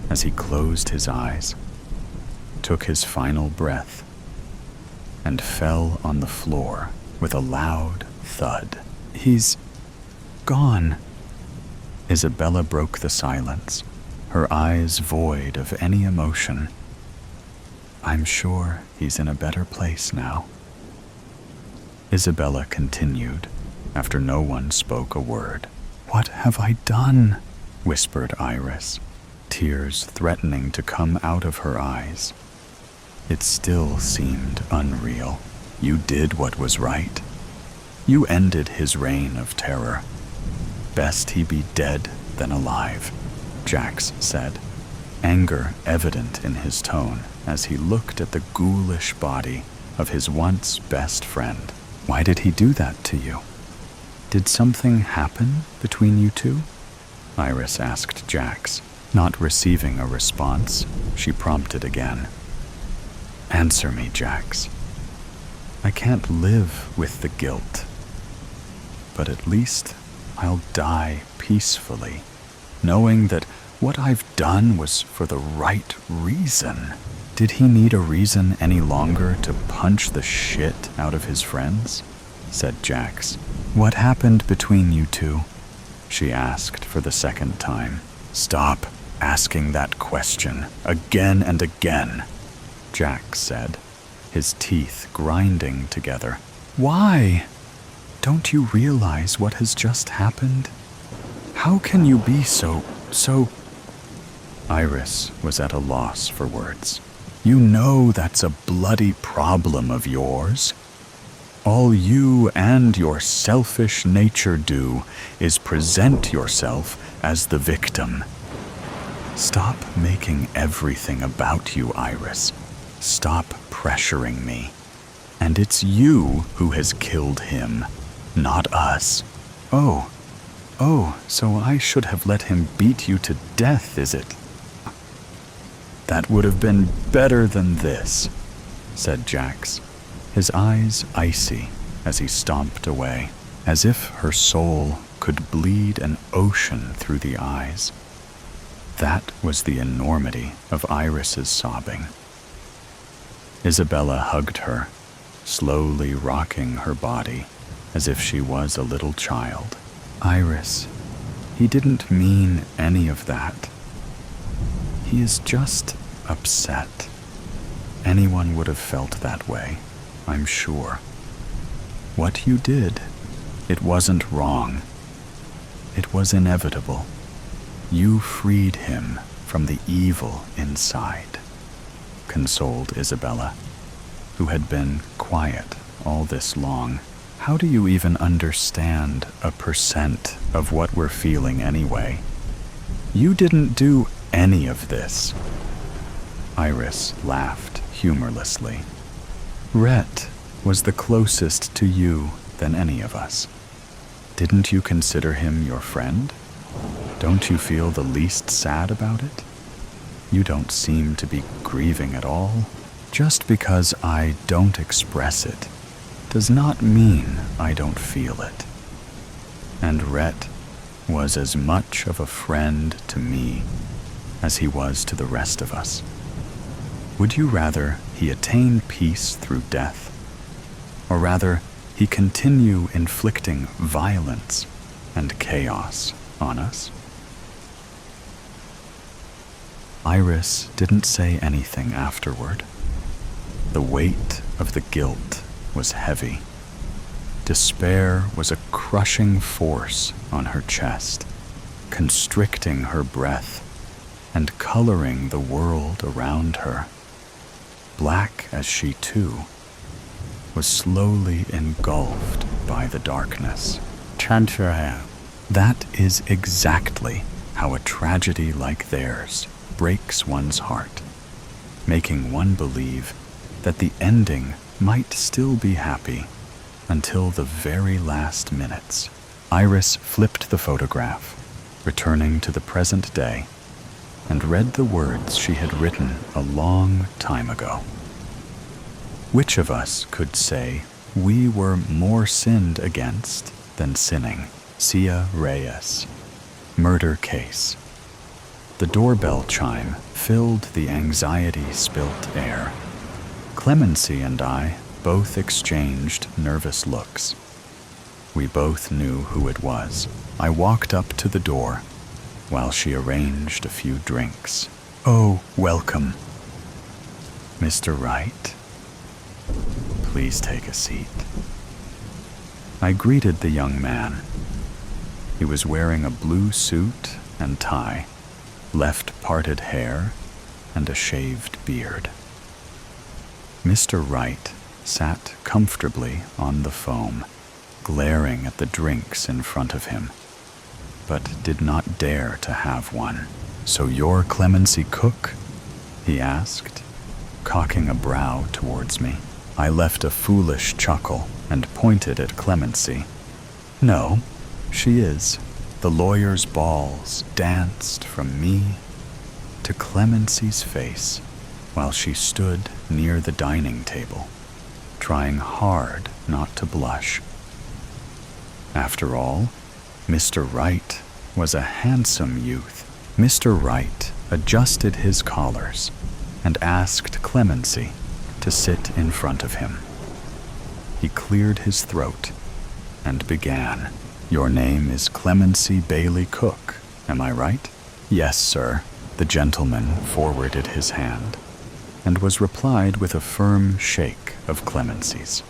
as he closed his eyes, took his final breath, and fell on the floor with a loud thud. "He's gone." Isabella broke the silence, her eyes void of any emotion. "I'm sure he's in a better place now." Isabella continued, after no one spoke a word. "What have I done?" whispered Iris, tears threatening to come out of her eyes. It still seemed unreal. "You did what was right. You ended his reign of terror. Best he be dead than alive," Jax said, anger evident in his tone as he looked at the ghoulish body of his once best friend. "Why did he do that to you? Did something happen between you two?" Iris asked Jax. Not receiving a response, she prompted again. "Answer me, Jax. I can't live with the guilt. But at least I'll die peacefully, knowing that what I've done was for the right reason." Did he need a reason any longer to punch the shit out of his friends? Said Jax. "What happened between you two?" she asked for the second time. "Stop asking that question again and again," Jax said, his teeth grinding together. "Why? Don't you realize what has just happened? How can you be so... Iris was at a loss for words. "You know that's a bloody problem of yours. All you and your selfish nature do is present yourself as the victim. Stop making everything about you, Iris. Stop pressuring me. And it's you who has killed him, not us." Oh, so I should have let him beat you to death, is it?" "That would have been better than this," said Jax, his eyes icy as he stomped away, as if her soul could bleed an ocean through the eyes. That was the enormity of Iris's sobbing. Isabella hugged her, slowly rocking her body as if she was a little child. Iris, he didn't mean any of that. He is just upset. Anyone would have felt that way, I'm sure. What you did, it wasn't wrong. It was inevitable. You freed him from the evil inside, consoled Isabella, who had been quiet all this long. How do you even understand 1% of what we're feeling anyway? You didn't do any of this. Iris laughed humorlessly. Rhett was the closest to you than any of us. Didn't you consider him your friend? Don't you feel the least sad about it? You don't seem to be grieving at all. Just because I don't express it does not mean I don't feel it. And Rhett was as much of a friend to me as he was to the rest of us. Would you rather he attain peace through death, or rather he continue inflicting violence and chaos on us? Iris didn't say anything afterward. The weight of the guilt was heavy. Despair was a crushing force on her chest, constricting her breath and coloring the world around her. Black as she too was slowly engulfed by the darkness. Tranquil. That is exactly how a tragedy like theirs breaks one's heart, making one believe that the ending might still be happy until the very last minutes. Iris flipped the photograph, returning to the present day, and read the words she had written a long time ago. Which of us could say we were more sinned against than sinning? Cia Reyes. Murder case. The doorbell chime filled the anxiety-spilt air. Clemency and I both exchanged nervous looks. We both knew who it was. I walked up to the door while she arranged a few drinks. Oh, welcome. Mr. Wright, please take a seat. I greeted the young man. He was wearing a blue suit and tie, left parted hair, and a shaved beard. Mr. Wright sat comfortably on the foam, glaring at the drinks in front of him, but did not dare to have one. So you're Clemency Cook? He asked, cocking a brow towards me. I left a foolish chuckle and pointed at Clemency. No, she is. The lawyer's balls danced from me to Clemency's face while she stood near the dining table, trying hard not to blush. After all, Mr. Wright was a handsome youth. Mr. Wright adjusted his collars and asked Clemency to sit in front of him. He cleared his throat and began. Your name is Clemency Bailey Cook, am I right? Yes, sir. The gentleman forwarded his hand and was replied with a firm shake of Clemency's.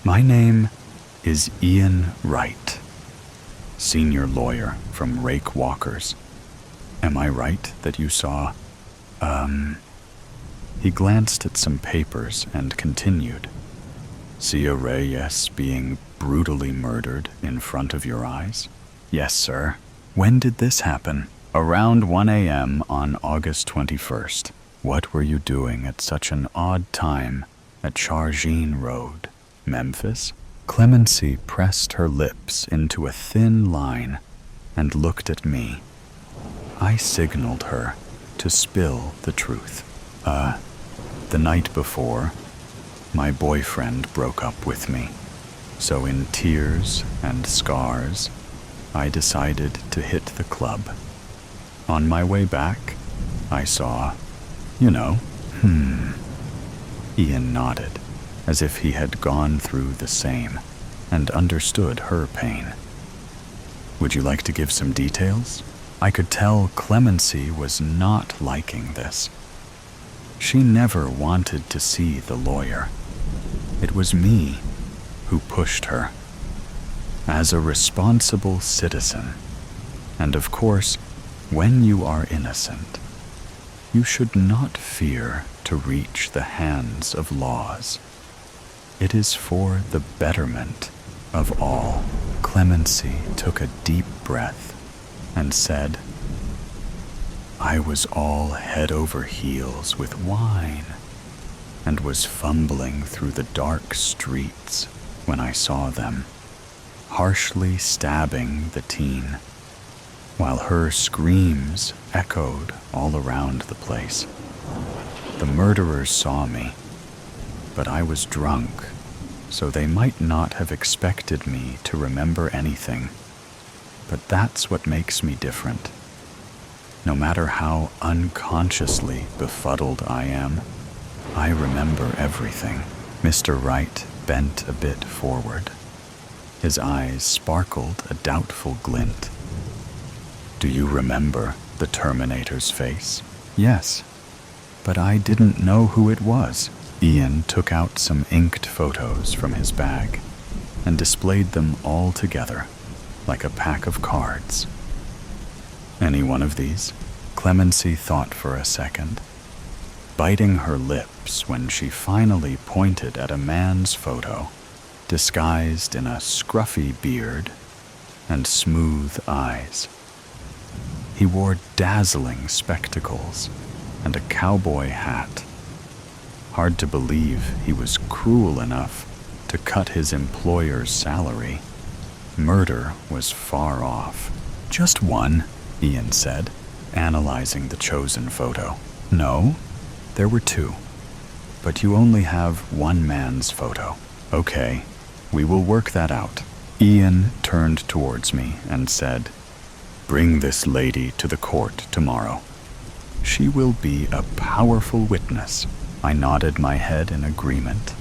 My name is Ian Wright, senior lawyer from Rake Walkers. Am I right that you saw, He glanced at some papers and continued. Cia Reyes being brutally murdered in front of your eyes? Yes, sir. When did this happen? Around 1 a.m. on August 21st. What were you doing at such an odd time at Chargine Road, Memphis? Clemency pressed her lips into a thin line and looked at me. I signaled her to spill the truth. The night before, my boyfriend broke up with me. So in tears and scars, I decided to hit the club. On my way back, I saw, Ian nodded. as if he had gone through the same and understood her pain. Would you like to give some details? I could tell Clemency was not liking this. She never wanted to see the lawyer. It was me who pushed her. As a responsible citizen, and of course, when you are innocent, you should not fear to reach the hands of laws. It is for the betterment of all. Clemency took a deep breath and said, I was all head over heels with wine and was fumbling through the dark streets when I saw them, harshly stabbing the teen, while her screams echoed all around the place. The murderers saw me, but I was drunk, so they might not have expected me to remember anything. But that's what makes me different. No matter how unconsciously befuddled I am, I remember everything. Mr. Wright bent a bit forward. His eyes sparkled a doubtful glint. Do you remember the Terminator's face? Yes, but I didn't know who it was. Ian took out some inked photos from his bag and displayed them all together, like a pack of cards. Any one of these? Clemency thought for a second, biting her lips when she finally pointed at a man's photo, disguised in a scruffy beard and smooth eyes. He wore dazzling spectacles and a cowboy hat. Hard to believe he was cruel enough to cut his employer's salary. Murder was far off. Just one, Ian said, analyzing the chosen photo. No, there were two, but you only have one man's photo. Okay, we will work that out. Ian turned towards me and said, bring this lady to the court tomorrow. She will be a powerful witness. I nodded my head in agreement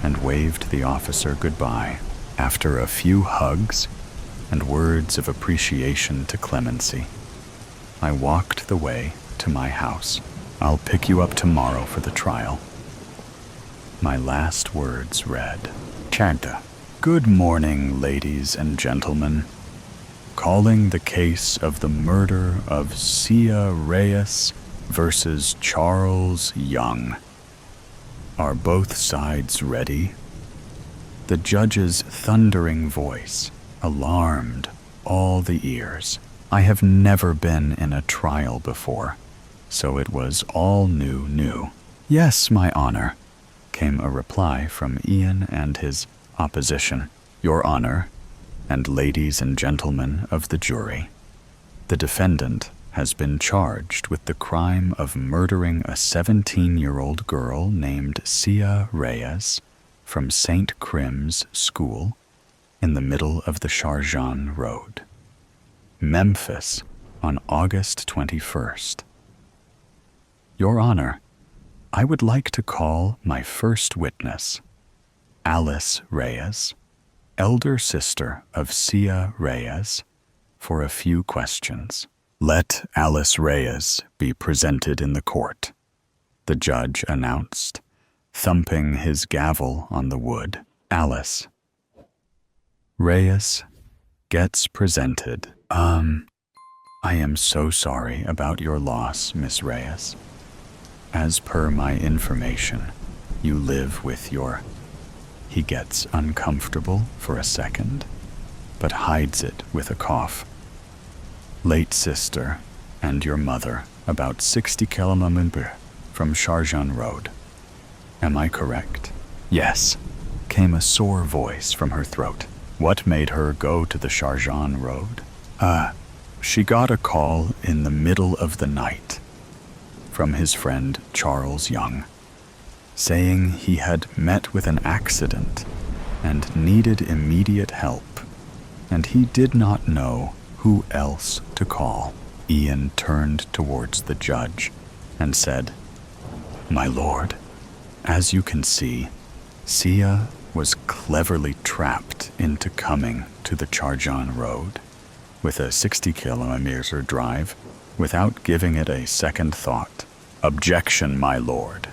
and waved the officer goodbye. After a few hugs and words of appreciation to Clemency, I walked the way to my house. I'll pick you up tomorrow for the trial. My last words read, Chanta. Good morning, ladies and gentlemen. Calling the case of the murder of Sia Reyes versus Charles Young. Are both sides ready? The judge's thundering voice alarmed all the ears. I have never been in a trial before, so it was all new. Yes, my honor, came a reply from Ian and his opposition. Your honor, and ladies and gentlemen of the jury, the defendant has been charged with the crime of murdering a 17-year-old girl named Sia Reyes from St. Crim's School in the middle of the Sharjah Road, Memphis, on August 21st. Your Honor, I would like to call my first witness, Alice Reyes, elder sister of Sia Reyes, for a few questions. Let Alice Reyes be presented in the court, the judge announced, thumping his gavel on the wood. Alice Reyes gets presented. I am so sorry about your loss, Miss Reyes. As per my information, you live with your... He gets uncomfortable for a second, but hides it with a cough. Late sister and your mother, about 60 kilometers from Sharjah Road. Am I correct? Yes, came a sore voice from her throat. What made her go to the Sharjah Road? She got a call in the middle of the night from his friend Charles Young, saying he had met with an accident and needed immediate help, and he did not know who else to call. Ian turned towards the judge and said, My lord, as you can see, Sia was cleverly trapped into coming to the Charjan Road with a 60-kilometer drive without giving it a second thought. "Objection, my lord,"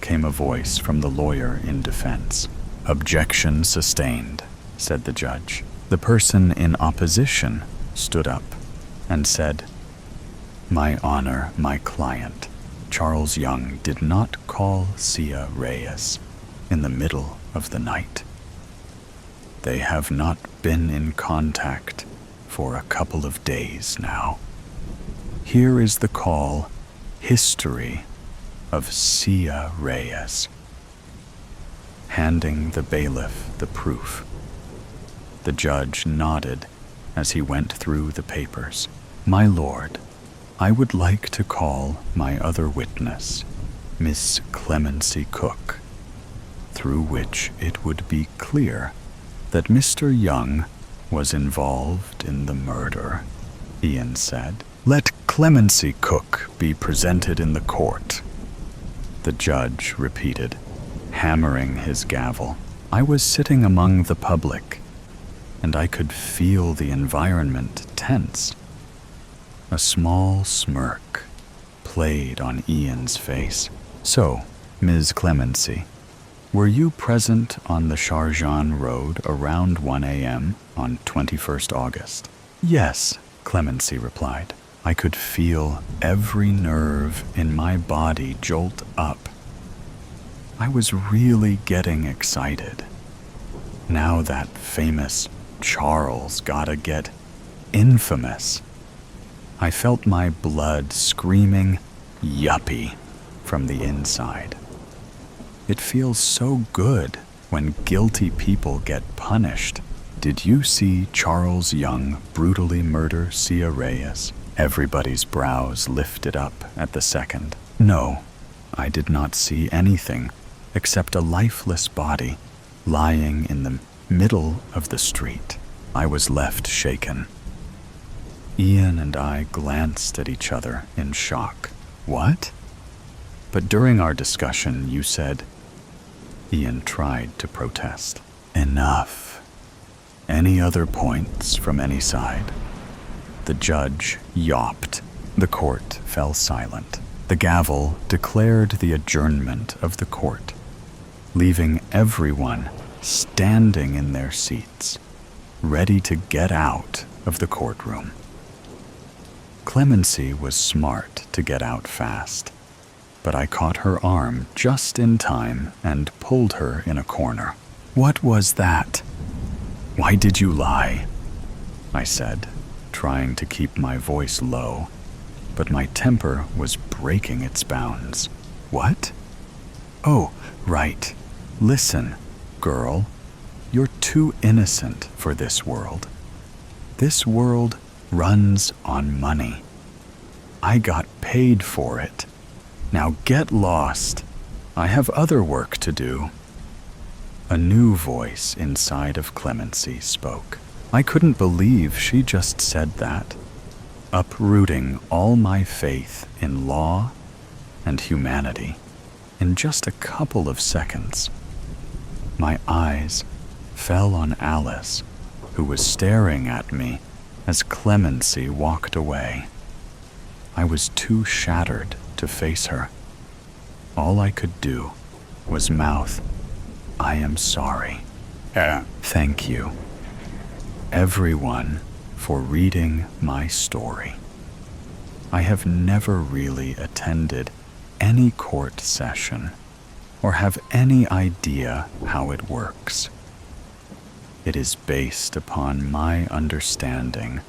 came a voice from the lawyer in defense. "Objection sustained," said the judge. The person in opposition stood up and said, "My honor, my client, Charles Young, did not call Sia Reyes in the middle of the night. They have not been in contact for a couple of days now. Here is the call, History of Sia Reyes," handing the bailiff the proof. The judge nodded as he went through the papers. "My lord, I would like to call my other witness, Miss Clemency Cook, through which it would be clear that Mr. Young was involved in the murder," Ian said. "Let Clemency Cook be presented in the court," the judge repeated, hammering his gavel. I was sitting among the public, and I could feel the environment tense. A small smirk played on Ian's face. "So, Ms. Clemency, were you present on the Charjan Road around 1 a.m. on 21st August? "Yes," Clemency replied. I could feel every nerve in my body jolt up. I was really getting excited. Now that famous Charles gotta get infamous. I felt my blood screaming, "Yuppie," from the inside. It feels so good when guilty people get punished. "Did you see Charles Young brutally murder Sia Reyes?" Everybody's brows lifted up at the second. "No, I did not see anything except a lifeless body lying in the middle of the street." I was left shaken. Ian and I glanced at each other in shock. "What?" "But during our discussion, you said..." Ian tried to protest. "Enough. Any other points from any side?" The judge yawped. The court fell silent. The gavel declared the adjournment of the court, leaving everyone standing in their seats, ready to get out of the courtroom. Clemency was smart to get out fast, but I caught her arm just in time and pulled her in a corner. "What was that? Why did you lie?" I said, trying to keep my voice low, but my temper was breaking its bounds. "What? Oh, right. Listen, girl, you're too innocent for this world. This world runs on money. I got paid for it. Now get lost. I have other work to do." A new voice inside of Clemency spoke. I couldn't believe she just said that, uprooting all my faith in law and humanity in just a couple of seconds. My eyes fell on Alice, who was staring at me as Clemency walked away. I was too shattered to face her. All I could do was mouth, "I am sorry. Thank you, everyone, for reading my story. I have never really attended any court session or have any idea how it works. It is based upon my understanding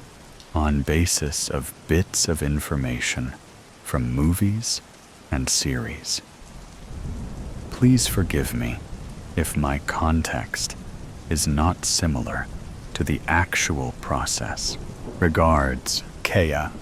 on basis of bits of information from movies and series. Please forgive me if my context is not similar to the actual process. Regards, Kea."